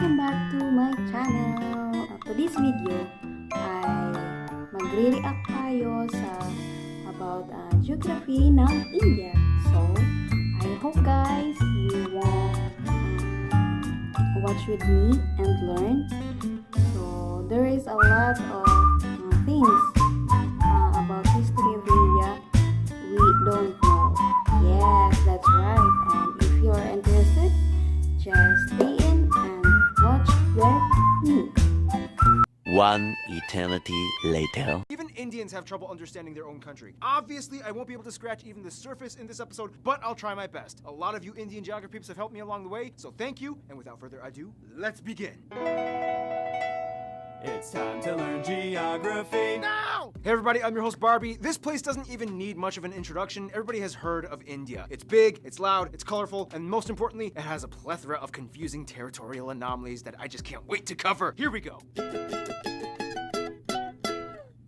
Welcome back to my channel. Today's video ay magre-react tayo about geography ng India. So, I hope guys you will watch with me and learn. So, there is a lot of things about history of India we don't know. Yes, that's right. And if you're interested, just stay in and watch with me. One eternity later. Even Indians have trouble understanding their own country. Obviously, I won't be able to scratch even the surface in this episode, but I'll try my best. A lot of you Indian geography peeps have helped me along the way, so thank you, and without further ado, let's begin. It's time to learn geography now! Hey everybody, I'm your host Barbie. This place doesn't even need much of an introduction. Everybody has heard of India. It's big, it's loud, it's colorful, and most importantly, it has a plethora of confusing territorial anomalies that I just can't wait to cover. Here we go.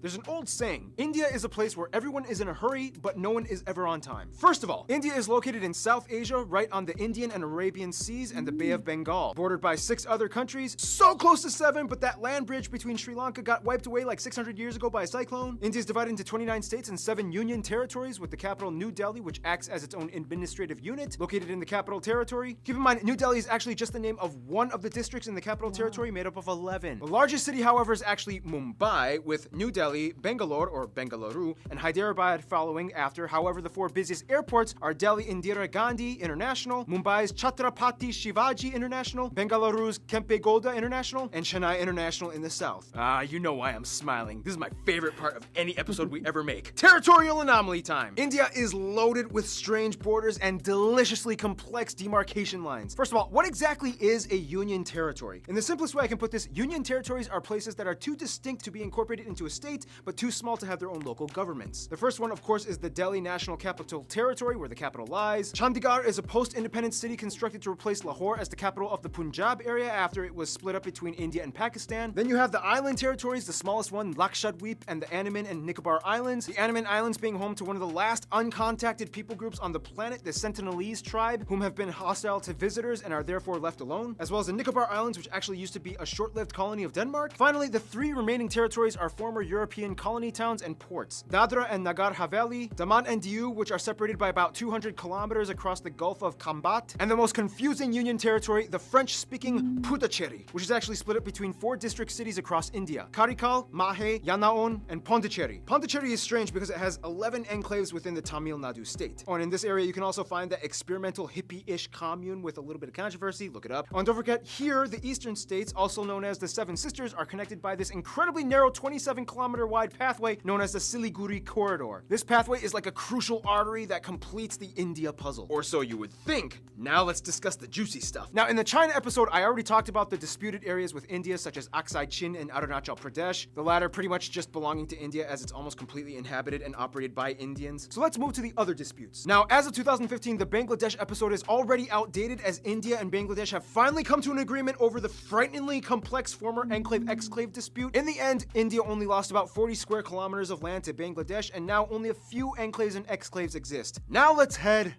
There's an old saying, India is a place where everyone is in a hurry, but no one is ever on time. First of all, India is located in South Asia, right on the Indian and Arabian Seas and the Bay of Bengal, bordered by 6 other countries, so close to 7, but that land bridge between Sri Lanka got wiped away like 600 years ago by a cyclone. India is divided into 29 states and 7 union territories, with the capital New Delhi, which acts as its own administrative unit, located in the capital territory. Keep in mind, New Delhi is actually just the name of one of the districts in the capital territory, made up of 11. The largest city, however, is actually Mumbai, with New Delhi, Bangalore or Bengaluru, and Hyderabad following after. However, the 4 busiest airports are Delhi Indira Gandhi International, Mumbai's Chhatrapati Shivaji International, Bengaluru's Kempe Gowda International, and Chennai International in the south. You know why I'm smiling. This is my favorite part of any episode we ever make. Territorial anomaly time. India is loaded with strange borders and deliciously complex demarcation lines. First of all, what exactly is a union territory? In the simplest way I can put this, union territories are places that are too distinct to be incorporated into a state, but too small to have their own local governments. The first one, of course, is the Delhi National Capital Territory, where the capital lies. Chandigarh is a post-independent city constructed to replace Lahore as the capital of the Punjab area after it was split up between India and Pakistan. Then you have the island territories, the smallest one, Lakshadweep, and the Andaman and Nicobar Islands. The Andaman Islands being home to one of the last uncontacted people groups on the planet, the Sentinelese tribe, whom have been hostile to visitors and are therefore left alone, as well as the Nicobar Islands, which actually used to be a short-lived colony of Denmark. Finally, the 3 remaining territories are former European colony towns and ports. Dadra and Nagar Haveli, Daman and Diu, which are separated by about 200 kilometers across the Gulf of Khambat, and the most confusing union territory, the French-speaking Puducherry, which is actually split up between 4 district cities across India: Karikal, Mahe, Yanaon, and Pondicherry. Pondicherry is strange because it has 11 enclaves within the Tamil Nadu state. Oh, and in this area, you can also find that experimental hippie-ish commune with a little bit of controversy. Look it up. Oh, and don't forget, here, the eastern states, also known as the Seven Sisters, are connected by this incredibly narrow 27-kilometer wide pathway known as the Siliguri Corridor. This pathway is like a crucial artery that completes the India puzzle. Or so you would think. Now let's discuss the juicy stuff. Now, in the China episode, I already talked about the disputed areas with India, such as Aksai Chin and Arunachal Pradesh, the latter pretty much just belonging to India as it's almost completely inhabited and operated by Indians. So let's move to the other disputes. Now, as of 2015, the Bangladesh episode is already outdated, as India and Bangladesh have finally come to an agreement over the frighteningly complex former enclave-exclave dispute. In the end, India only lost about 40 square kilometers of land to Bangladesh, and now only a few enclaves and exclaves exist. Now let's head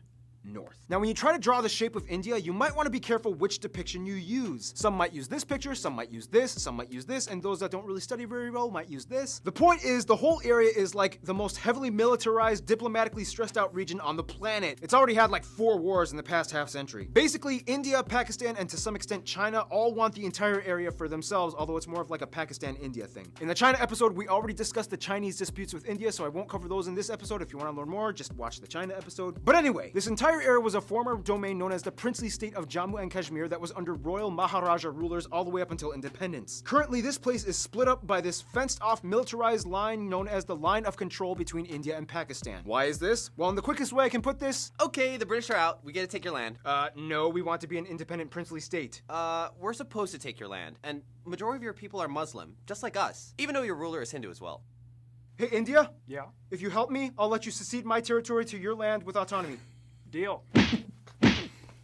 north. Now, when you try to draw the shape of India, you might want to be careful which depiction you use. Some might use this picture, some might use this, some might use this, and those that don't really study very well might use this. The point is, the whole area is like the most heavily militarized, diplomatically stressed out region on the planet. It's already had like 4 wars in the past half century. Basically, India, Pakistan, and to some extent China all want the entire area for themselves, although it's more of like a Pakistan-India thing. In the China episode, we already discussed the Chinese disputes with India, so I won't cover those in this episode. If you want to learn more, just watch the China episode. But anyway, this entire area was a former domain known as the princely state of Jammu and Kashmir that was under royal Maharaja rulers all the way up until independence. Currently, this place is split up by this fenced-off militarized line known as the line of control between India and Pakistan. Why is this? Well, in the quickest way I can put this, Okay, the British are out. We get to take your land. no, we want to be an independent princely state. We're supposed to take your land, and majority of your people are Muslim, just like us, even though your ruler is Hindu as well. Hey, India? Yeah, If you help me, I'll let you secede my territory to your land with autonomy. deal.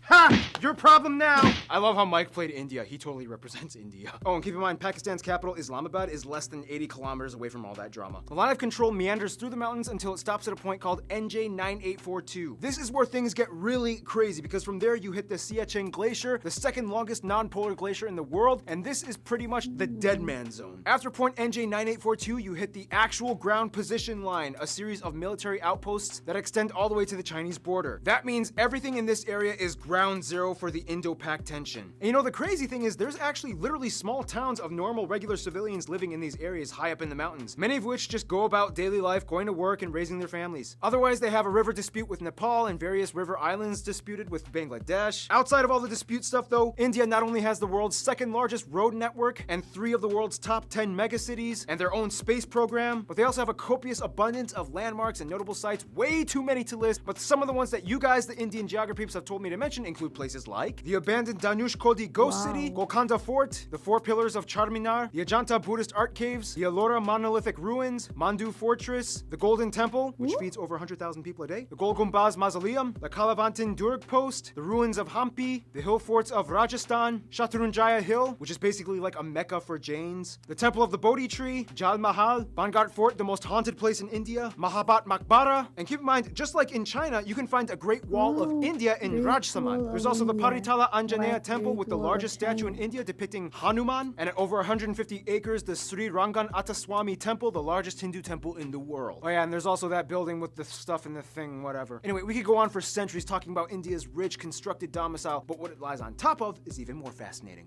Ha! Your problem now! I love how Mike played India. He totally represents India. Oh, and keep in mind, Pakistan's capital, Islamabad, is less than 80 kilometers away from all that drama. The line of control meanders through the mountains until it stops at a point called NJ9842. This is where things get really crazy because from there you hit the Siachen Glacier, the second longest non-polar glacier in the world, and this is pretty much the dead man zone. After point NJ9842, you hit the actual ground position line, a series of military outposts that extend all the way to the Chinese border. That means everything in this area is ground zero for the Indo-Pak tension. And you know, the crazy thing is there's actually literally small towns of normal regular civilians living in these areas high up in the mountains, many of which just go about daily life, going to work and raising their families. Otherwise, they have a river dispute with Nepal and various river islands disputed with Bangladesh. Outside of all the dispute stuff though, India not only has the world's second largest road network and 3 of the world's top 10 megacities and their own space program, but they also have a copious abundance of landmarks and notable sites, way too many to list, but some of the ones that you guys, the Indian geography peeps, have told me to mention include places like the abandoned Danush Kodi Ghost City, Golconda Fort, the 4 pillars of Charminar, the Ajanta Buddhist Art Caves, the Ellora Monolithic Ruins, Mandu Fortress, the Golden Temple, which feeds over 100,000 people a day, the Gol Gumbaz Mausoleum, the Kalavantin Durg Post, the ruins of Hampi, the hill forts of Rajasthan, Shatrunjaya Hill, which is basically like a mecca for Jains, the Temple of the Bodhi Tree, Jal Mahal, Bangart Fort, the most haunted place in India, Mahabat Maqbara, and keep in mind, just like in China, you can find a Great Wall of India in Rajsamand. There's also the Paritala Anjaneya Temple with the largest statue in India depicting Hanuman, and at over 150 acres, the Sri Rangan Attaswamy Temple, the largest Hindu temple in the world. Oh yeah, and there's also that building with the stuff in the thing, whatever. Anyway, we could go on for centuries talking about India's rich constructed domicile, but what it lies on top of is even more fascinating.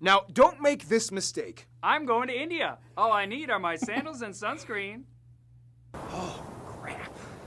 Now, don't make this mistake. I'm going to India. All I need are my sandals and sunscreen.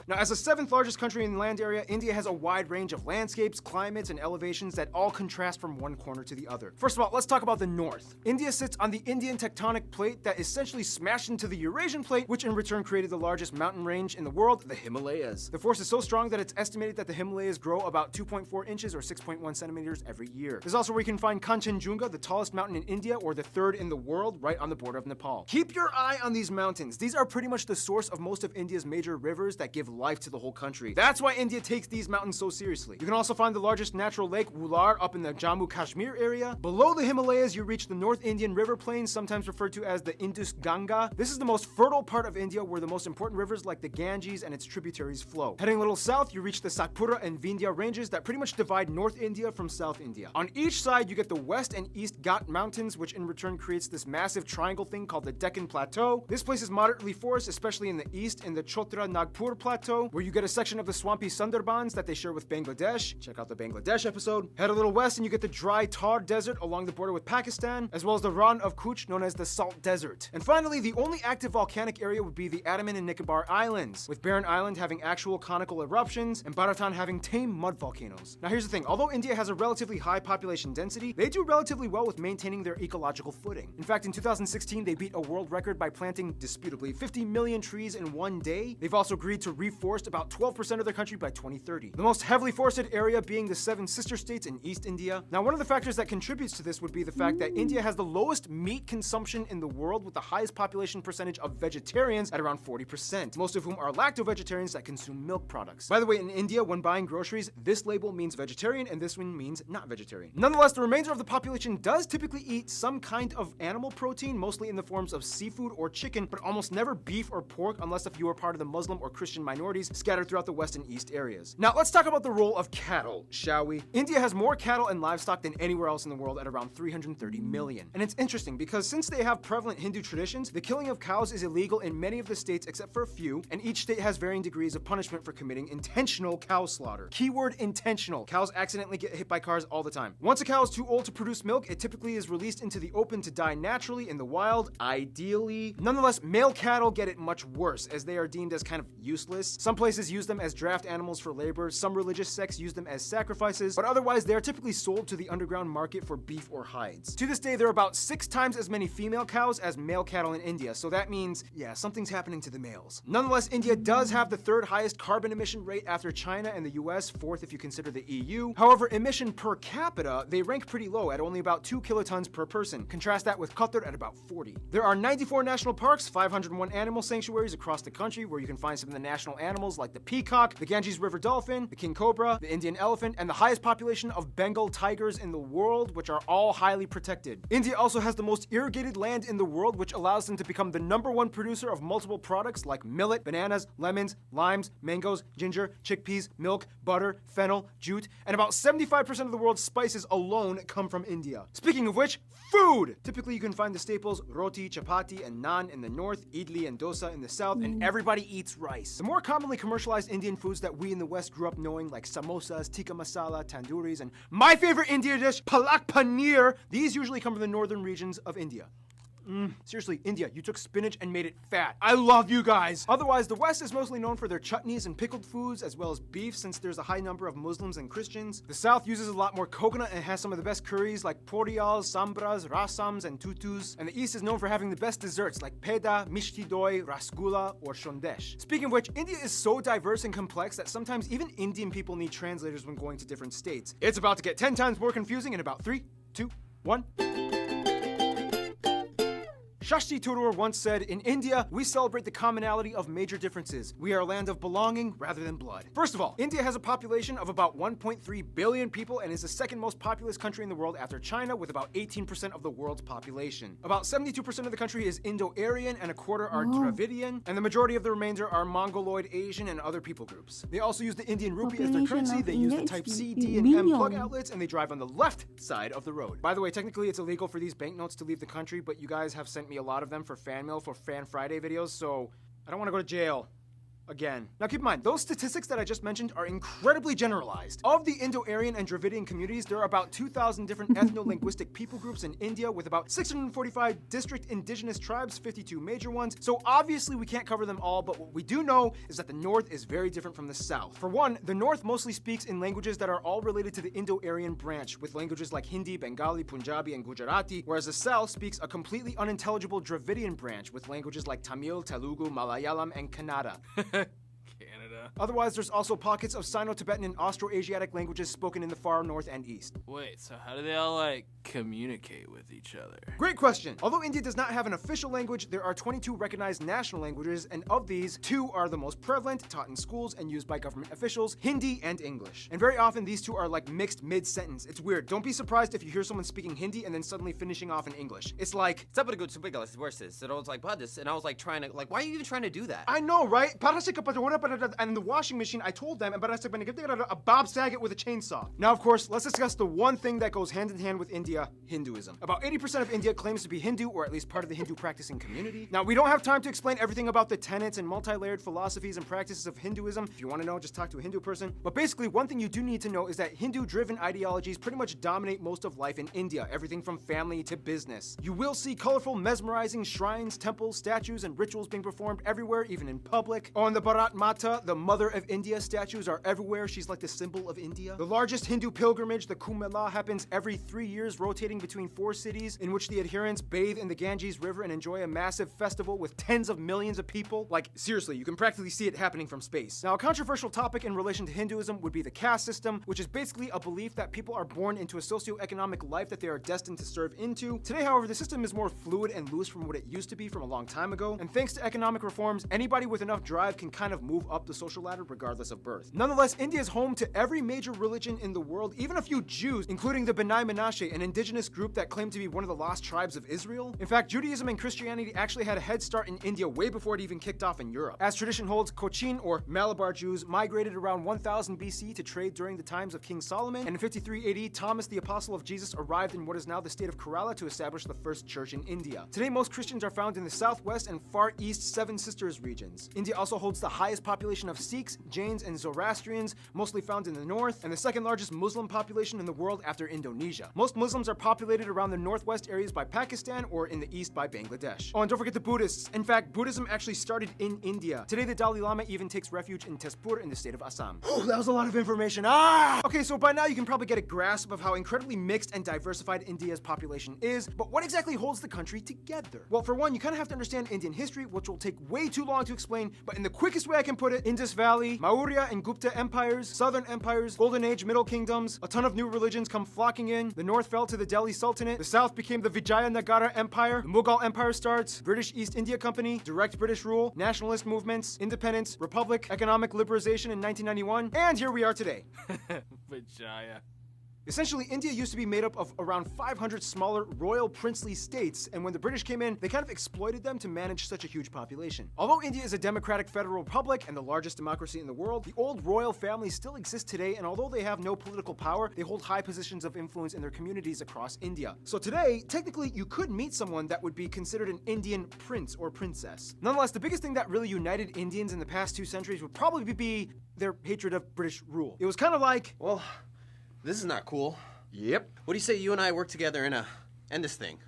Now, as the 7th largest country in land area, India has a wide range of landscapes, climates, and elevations that all contrast from one corner to the other. First of all, let's talk about the north. India sits on the Indian tectonic plate that essentially smashed into the Eurasian plate, which in return created the largest mountain range in the world, the Himalayas. The force is so strong that it's estimated that the Himalayas grow about 2.4 inches or 6.1 centimeters every year. There's also where you can find Kanchenjunga, the tallest mountain in India, or the 3rd in the world, right on the border of Nepal. Keep your eye on these mountains. These are pretty much the source of most of India's major rivers that give life to the whole country. That's why India takes these mountains so seriously. You can also find the largest natural lake, Wular, up in the Jammu Kashmir area. Below the Himalayas, you reach the North Indian River Plains, sometimes referred to as the Indus Ganga. This is the most fertile part of India where the most important rivers like the Ganges and its tributaries flow. Heading a little south, you reach the Satpura and Vindhya ranges that pretty much divide North India from South India. On each side, you get the West and East Ghat Mountains, which in return creates this massive triangle thing called the Deccan Plateau. This place is moderately forested, especially in the east, in the Chotra Nagpur Plateau, where you get a section of the swampy Sundarbans that they share with Bangladesh. Check out the Bangladesh episode. Head a little west and you get the dry Thar Desert along the border with Pakistan, as well as the Rann of Kutch, known as the Salt Desert. And finally, the only active volcanic area would be the Andaman and Nicobar Islands, with Barren Island having actual conical eruptions and Bharatan having tame mud volcanoes. Now here's the thing, although India has a relatively high population density, they do relatively well with maintaining their ecological footing. In fact, in 2016, they beat a world record by planting, disputably, 50 million trees in one day. They've also agreed to reforest about 12% of their country by 2030. The most heavily forested area being the 7 sister states in East India. Now, one of the factors that contributes to this would be the fact that India has the lowest meat consumption in the world, with the highest population percentage of vegetarians at around 40%, most of whom are lacto-vegetarians that consume milk products. By the way, in India, when buying groceries, this label means vegetarian and this one means not vegetarian. Nonetheless, the remainder of the population does typically eat some kind of animal protein, mostly in the forms of seafood or chicken, but almost never beef or pork unless if you are part of the Muslim or Christian minorities scattered throughout the West and East areas. Now, let's talk about the role of cattle, shall we? India has more cattle and livestock than anywhere else in the world at around 330 million. And it's interesting because since they have prevalent Hindu traditions, the killing of cows is illegal in many of the states except for a few, and each state has varying degrees of punishment for committing intentional cow slaughter. Keyword intentional. Cows accidentally get hit by cars all the time. Once a cow is too old to produce milk, it typically is released into the open to die naturally in the wild, ideally. Nonetheless, male cattle get it much worse, as they are deemed as kind of useless. Some places use them as draft animals for labor, some religious sects use them as sacrifices, but otherwise they are typically sold to the underground market for beef or hides. To this day, there are about 6 times as many female cows as male cattle in India, so that means, yeah, something's happening to the males. Nonetheless, India does have the 3rd highest carbon emission rate after China and the US, 4th if you consider the EU. However, emission per capita, they rank pretty low at only about 2 kilotons per person. Contrast that with Qatar at about 40. There are 94 national parks, 501 animal sanctuaries across the country where you can find some of the national animals like the peacock, the Ganges River dolphin, the king cobra, the Indian elephant, and the highest population of Bengal tigers in the world, which are all highly protected. India also has the most irrigated land in the world, which allows them to become the #1 producer of multiple products like millet, bananas, lemons, limes, mangoes, ginger, chickpeas, milk, butter, fennel, jute, and about 75% of the world's spices alone come from India. Speaking of which, food! Typically you can find the staples roti, chapati, and naan in the north, idli and dosa in the south, and everybody eats rice. The more commonly commercialized Indian foods that we in the West grew up knowing, like samosas, tikka masala, tandooris, and my favorite Indian dish, palak paneer, these usually come from the northern regions of India. Seriously, India, you took spinach and made it fat. I love you guys! Otherwise, the West is mostly known for their chutneys and pickled foods, as well as beef, since there's a high number of Muslims and Christians. The South uses a lot more coconut and has some of the best curries like poriyals, sambras, rasams, and tutus. And the East is known for having the best desserts like peda, mishti doi, rasgulla, or shondesh. Speaking of which, India is so diverse and complex that sometimes even Indian people need translators when going to different states. It's about to get 10 times more confusing in about 3, 2, 1. Shashti Tharoor once said, "In India, we celebrate the commonality of major differences. We are a land of belonging rather than blood." First of all, India has a population of about 1.3 billion people and is the second most populous country in the world after China, with about 18% of the world's population. About 72% of the country is Indo-Aryan and a quarter are Dravidian, and the majority of the remainder are Mongoloid, Asian, and other people groups. They also use the Indian rupee as their Population currency, of they use the India type is C, D, and M plug billion. outlets, and they drive on the left side of the road. By the way, technically it's illegal for these banknotes to leave the country, but you guys have sent me a lot of them for fan mail for Fan Friday videos, so I don't want to go to jail. Again. Now keep in mind, those statistics that I just mentioned are incredibly generalized. Of the Indo-Aryan and Dravidian communities, there are about 2,000 different ethno-linguistic people groups in India, with about 645 district indigenous tribes, 52 major ones, so obviously we can't cover them all, but what we do know is that the North is very different from the South. For one, the North mostly speaks in languages that are all related to the Indo-Aryan branch, with languages like Hindi, Bengali, Punjabi, and Gujarati, whereas the South speaks a completely unintelligible Dravidian branch, with languages like Tamil, Telugu, Malayalam, and Kannada. Canada. Otherwise, there's also pockets of Sino-Tibetan and Austroasiatic languages spoken in the far north and east. Wait, so how do they all, like, communicate with each other? Great question. Although India does not have an official language, there are 22 recognized national languages, and of these, 2 are the most prevalent, taught in schools and used by government officials, Hindi and English. And very often, these two are like mixed mid-sentence. It's weird. Don't be surprised if you hear someone speaking Hindi and then suddenly finishing off in English. It's like, And I was like, "What this?" And I was like, trying to, like, why are you even trying to do that? I know, right? And the washing machine, I told them, a Bob Saget with a chainsaw. Now, of course, let's discuss the one thing that goes hand in hand with India, Hinduism. About 80% of India claims to be Hindu, or at least part of the Hindu practicing community. Now, we don't have time to explain everything about the tenets and multi-layered philosophies and practices of Hinduism. If you want to know, just talk to a Hindu person. But basically, one thing you do need to know is that Hindu-driven ideologies pretty much dominate most of life in India, everything from family to business. You will see colorful, mesmerizing shrines, temples, statues, and rituals being performed everywhere, even in public. On the Bharat Mata, the Mother of India, statues are everywhere. She's like the symbol of India. The largest Hindu pilgrimage, the Kumbh Mela, happens every 3 years, rotating between 4 cities, in which the adherents bathe in the Ganges River and enjoy a massive festival with tens of millions of people. Like, seriously, you can practically see it happening from space. Now, a controversial topic in relation to Hinduism would be the caste system, which is basically a belief that people are born into a socioeconomic life that they are destined to serve into. Today, however, the system is more fluid and loose from what it used to be from a long time ago, and thanks to economic reforms, anybody with enough drive can kind of move up the social ladder regardless of birth. Nonetheless, India is home to every major religion in the world, even a few Jews, including the B'nai Menashe, an indigenous group that claimed to be one of the lost tribes of Israel. In fact, Judaism and Christianity actually had a head start in India way before it even kicked off in Europe. As tradition holds, Cochin, or Malabar Jews, migrated around 1000 BC to trade during the times of King Solomon, and in 53 AD, Thomas, the apostle of Jesus, arrived in what is now the state of Kerala to establish the first church in India. Today, most Christians are found in the southwest and far east Seven Sisters regions. India also holds the highest population of Sikhs, Jains, and Zoroastrians, mostly found in the north, and the second largest Muslim population in the world after Indonesia. Most Muslims are populated around the northwest areas by Pakistan, or in the east by Bangladesh. Oh, and don't forget the Buddhists. In fact, Buddhism actually started in India. Today, the Dalai Lama even takes refuge in Tezpur in the state of Assam. Oh, that was a lot of information. Okay, so by now you can probably get a grasp of how incredibly mixed and diversified India's population is, but what exactly holds the country together? Well, for one, you kind of have to understand Indian history, which will take way too long to explain, but in the quickest way I can put it, India's Indus Valley, Maurya and Gupta empires, southern empires, Golden Age, Middle Kingdoms, a ton of new religions come flocking in, the north fell to the Delhi Sultanate, the south became the Vijayanagara Empire, the Mughal Empire starts, British East India Company, direct British rule, nationalist movements, independence, republic, economic liberalization in 1991, and here we are today. Vijaya. Essentially, India used to be made up of around 500 smaller royal princely states, and when the British came in, they kind of exploited them to manage such a huge population. Although India is a democratic federal republic and the largest democracy in the world, the old royal families still exist today, and although they have no political power, they hold high positions of influence in their communities across India. So today, technically, you could meet someone that would be considered an Indian prince or princess. Nonetheless, the biggest thing that really united Indians in the past 2 centuries would probably be their hatred of British rule. It was kind of like, Well, this is not cool. yep. What do you say you and I work together and end this thing?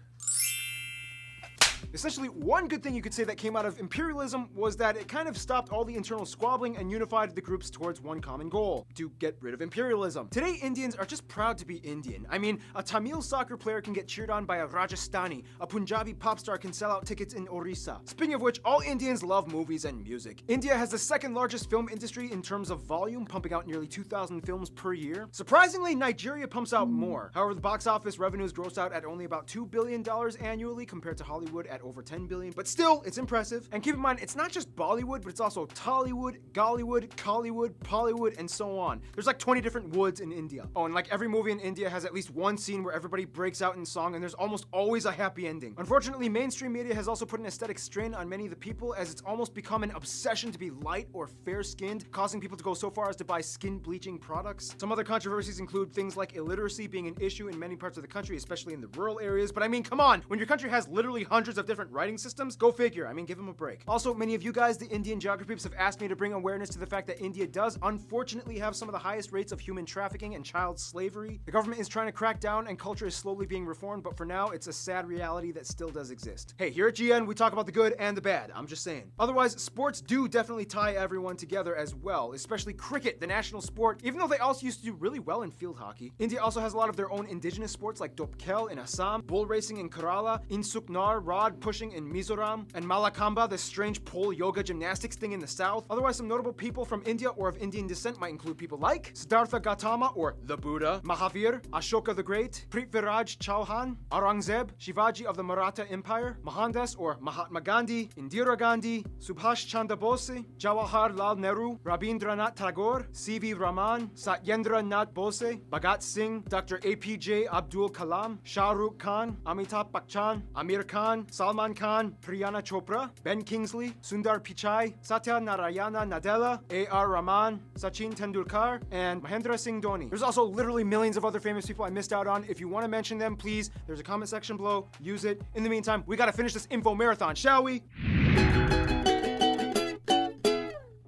Essentially, one good thing you could say that came out of imperialism was that it kind of stopped all the internal squabbling and unified the groups towards one common goal: to get rid of imperialism. Today, Indians are just proud to be Indian. I mean, a Tamil soccer player can get cheered on by a Rajasthani, a Punjabi pop star can sell out tickets in Orissa. Speaking of which, all Indians love movies and music. India has the second largest film industry in terms of volume, pumping out nearly 2,000 films per year. Surprisingly, Nigeria pumps out more. However, the box office revenues gross out at only about $2 billion annually compared to Hollywood at over 10 billion, but still, it's impressive. And keep in mind, it's not just Bollywood, but it's also Tollywood, Gollywood, Collywood, Pollywood, and so on. There's like 20 different woods in India. Oh, and like every movie in India has at least one scene where everybody breaks out in song, and there's almost always a happy ending. Unfortunately, mainstream media has also put an aesthetic strain on many of the people, as it's almost become an obsession to be light or fair-skinned, causing people to go so far as to buy skin bleaching products. Some other controversies include things like illiteracy being an issue in many parts of the country, especially in the rural areas. But I mean, come on, when your country has literally hundreds of different writing systems, go figure. I mean, give them a break. Also, many of you guys, the Indian geography peeps, have asked me to bring awareness to the fact that India does unfortunately have some of the highest rates of human trafficking and child slavery. The government is trying to crack down and culture is slowly being reformed, but for now, it's a sad reality that still does exist. Hey, here at GN, we talk about the good and the bad. I'm just saying. Otherwise, sports do definitely tie everyone together as well, especially cricket, the national sport, even though they also used to do really well in field hockey. India also has a lot of their own indigenous sports like Dopkel in Assam, bull racing in Kerala, Insuknar, rod pushing in Mizoram, and Malakamba, the strange pole yoga gymnastics thing in the south. Otherwise, some notable people from India or of Indian descent might include people like Siddhartha Gautama or the Buddha, Mahavir, Ashoka the Great, Prithviraj Chauhan, Aurangzeb, Shivaji of the Maratha Empire, Mohandas or Mahatma Gandhi, Indira Gandhi, Subhash Chandra Bose, Jawaharlal Nehru, Rabindranath Tagore, C.V. Raman, Satyendra Nath Bose, Bhagat Singh, Dr. APJ Abdul Kalam, Shah Rukh Khan, Amitabh Bachchan, Amir Khan, Salman Khan, Priyana Chopra, Ben Kingsley, Sundar Pichai, Satya Narayana Nadella, A.R. Rahman, Sachin Tendulkar, and Mahendra Singh Dhoni. There's also literally millions of other famous people I missed out on. If you want to mention them, please, there's a comment section below. Use it. In the meantime, we gotta finish this info marathon, shall we?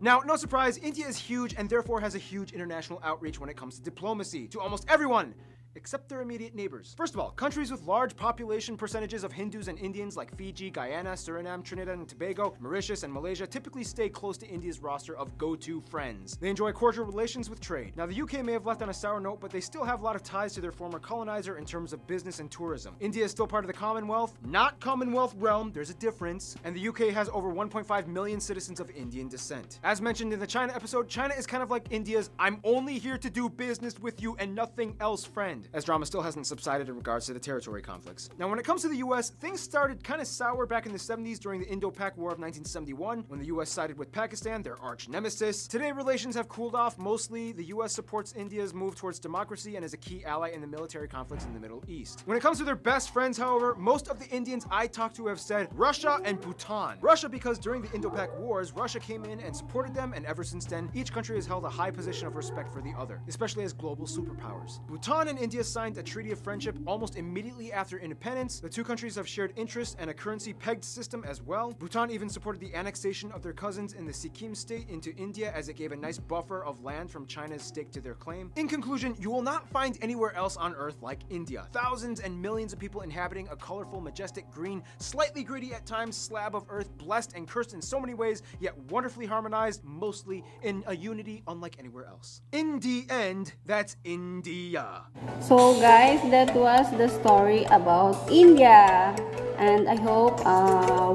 Now, no surprise, India is huge and therefore has a huge international outreach when it comes to diplomacy to almost everyone, except their immediate neighbors. First of all, countries with large population percentages of Hindus and Indians like Fiji, Guyana, Suriname, Trinidad and Tobago, Mauritius, and Malaysia typically stay close to India's roster of go-to friends. They enjoy cordial relations with trade. Now, the UK may have left on a sour note, but they still have a lot of ties to their former colonizer in terms of business and tourism. India is still part of the Commonwealth, not Commonwealth realm, there's a difference, and the UK has over 1.5 million citizens of Indian descent. As mentioned in the China episode, China is kind of like India's "I'm only here to do business with you and nothing else" friend, as drama still hasn't subsided in regards to the territory conflicts. Now, when it comes to the US, things started kind of sour back in the 70s during the Indo-Pak War of 1971, when the US sided with Pakistan, their arch nemesis. Today, relations have cooled off. Mostly, the US supports India's move towards democracy and is a key ally in the military conflicts in the Middle East. When it comes to their best friends, however, most of the Indians I talked to have said Russia and Bhutan. Russia because during the Indo-Pak Wars, Russia came in and supported them, and ever since then, each country has held a high position of respect for the other, especially as global superpowers. Bhutan and India signed a treaty of friendship almost immediately after independence. The two countries have shared interests and a currency-pegged system as well. Bhutan even supported the annexation of their cousins in the Sikkim state into India, as it gave a nice buffer of land from China's stake to their claim. In conclusion, you will not find anywhere else on Earth like India. Thousands and millions of people inhabiting a colorful, majestic, green, slightly gritty at times slab of Earth, blessed and cursed in so many ways, yet wonderfully harmonized, mostly in a unity unlike anywhere else. In the end, that's India. So guys, that was the story about India, and I hope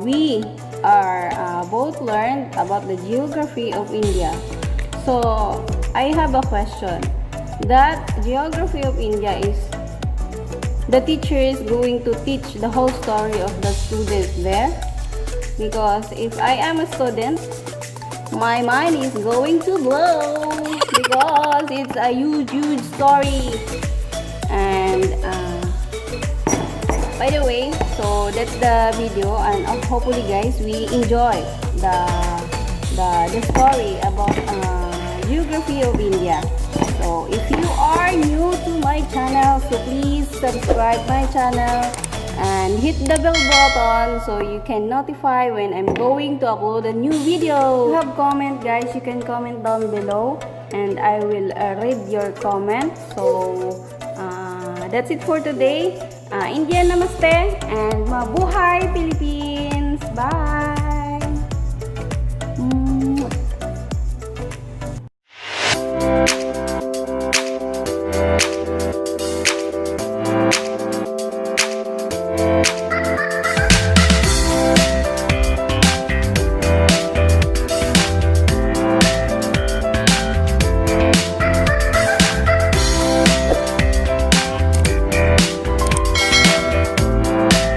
we are both learned about the geography of India. So, I have a question. That geography of India is the teacher is going to teach the whole story of the students there? Because if I am a student, my mind is going to blow because it's a huge story. And by the way, so that's the video, and hopefully guys we enjoy the story about geography of India. So if you are new to my channel, so please subscribe my channel and hit the bell button so you can notify when I'm going to upload a new video. If you have comment guys, you can comment down below and I will read your comment. So that's it for today. India namaste and mabuhay Philippines. Bye.